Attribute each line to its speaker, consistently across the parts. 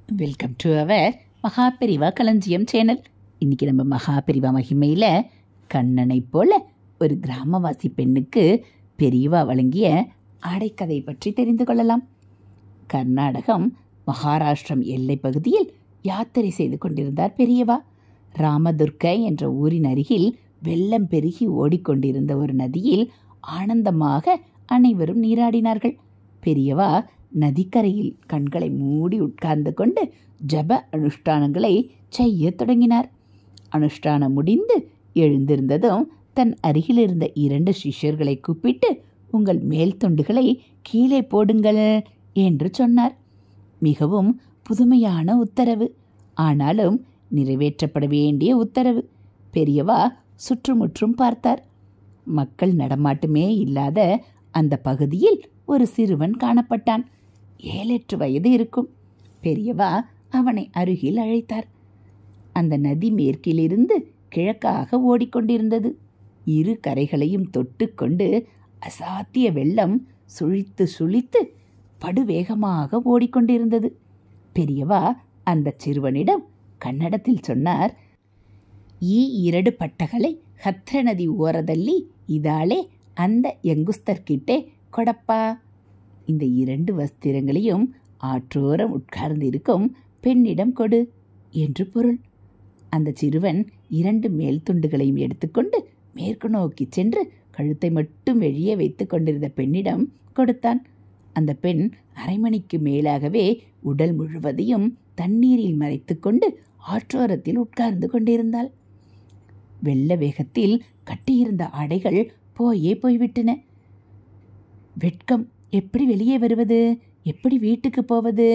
Speaker 1: Welcome to our Maha Periyava களஞ்சியம் channel. இன்றைக்கி நம்ம மகாபெரிவா மகிமையில் கண்ணனை போல ஒரு கிராமவாசி பெண்ணுக்கு பெரியவா வழங்கிய ஆடைக்கதை பற்றி தெரிந்து கொள்ளலாம். கர்நாடகம் மகாராஷ்டிரம் எல்லை பகுதியில் யாத்திரை செய்து கொண்டிருந்தார் பெரியவா. ராமதுர்கை என்ற ஊரின் அருகில் வெள்ளம் பெருகி ஓடிக்கொண்டிருந்த ஒரு நதியில் ஆனந்தமாக அனைவரும் நீராடினார்கள். பெரியவா நதிக்கரையில் கண்களை மூடி உட்கார்ந்து கொண்டு ஜப அனுஷ்டானங்களை செய்ய தொடங்கினார். அனுஷ்டானம் முடிந்து எழுந்திருந்ததும் தன் அருகில் இருந்த 2 சிஷ்யர்களை கூப்பிட்டு, உங்கள் மேல் தொண்டுகளை கீழே போடுங்கள் என்று சொன்னார். மிகவும் புதுமையான உத்தரவு, ஆனாலும் நிறைவேற்றப்பட வேண்டிய உத்தரவு. பெரியவா சுற்றுமுற்றும் பார்த்தார். மக்கள் நடமாட்டமே இல்லாத அந்த பகுதியில் ஒரு சிறுவன் காணப்பட்டான். 7-8 வயது இருக்கும். பெரியவா அவனை அருகில் அழைத்தார். அந்த நதி மேற்கிலிருந்து கிழக்காக ஓடிக்கொண்டிருந்தது. 2 கரைகளையும் தொட்டு கொண்டு அசாத்திய வெள்ளம் சுழித்து சுழித்து படுவேகமாக ஓடிக்கொண்டிருந்தது. பெரியவா அந்த சிறுவனிடம் கன்னடத்தில் சொன்னார், ಈ 2 ಪಟ್ಟகளை ಹತ್ರ ನದಿ ಓರದಲ್ಲಿ ಇದಾಳೆ அந்த யங்குஸ்தர்கிட்டே கொடப்பா. இந்த 2 வஸ்திரங்களையும் ஆற்றோரம் உட்கார்ந்து இருக்கும் பெண்ணிடம் கொடு என்று பொருள். அந்த சிறுவன் 2 மேல் துண்டுகளையும் எடுத்துக்கொண்டு மேற்கு நோக்கி சென்று கழுத்தை மட்டும் வெளியே வைத்து கொண்டிருந்த பெண்ணிடம் கொடுத்தான். அந்த பெண் அரை மணிக்கு மேலாகவே உடல் முழுவதையும் தண்ணீரில் மறைத்து கொண்டு ஆற்றோரத்தில் உட்கார்ந்து கொண்டிருந்தாள். வெள்ள வேகத்தில் கட்டியிருந்த ஆடைகள் போய்விட்டன. வெட்கம், எப்படி வெளியே வருவது, எப்படி வீட்டுக்கு போவது?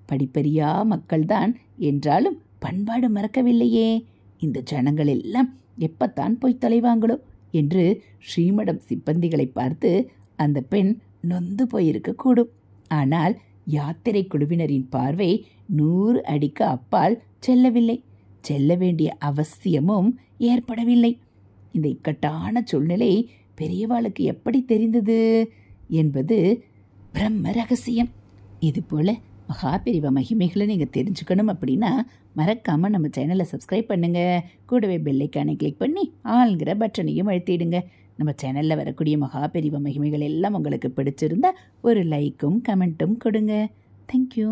Speaker 1: படிப்பறியா மக்கள்தான் என்றாலும் பண்பாடு மறக்கவில்லையே. இந்த ஜனங்கள் எல்லாம் எப்பத்தான் போய் தொலைவாங்களோ என்று ஸ்ரீமடம் சிப்பந்திகளை பார்த்து அந்த பெண் நொந்து போயிருக்கக்கூடும். ஆனால் யாத்திரை குழுவினரின் பார்வை 100 அடிக்கு அப்பால் செல்லவில்லை. செல்ல வேண்டிய அவசியமும் ஏற்படவில்லை. இந்த இக்கட்டான சூழ்நிலை பெரியவாளுக்கு எப்படி தெரிந்தது என்பது பிரம்ம ரகசியம். இதுபோல் மகாபெரிவா மகிமைகளை நீங்கள் தெரிஞ்சுக்கணும் அப்படின்னா மறக்காமல் நம்ம சேனலை சப்ஸ்கிரைப் பண்ணுங்கள். கூடவே பெல்லைக்கானை கிளிக் பண்ணி ஆள்கிற பட்டனையும் அழுத்திடுங்க. நம்ம சேனலில் வரக்கூடிய மகாபெரிவா மகிமைகள் எல்லாம் உங்களுக்கு பிடிச்சிருந்தா ஒரு லைக்கும் கமெண்ட்டும் கொடுங்க. தேங்க்யூ.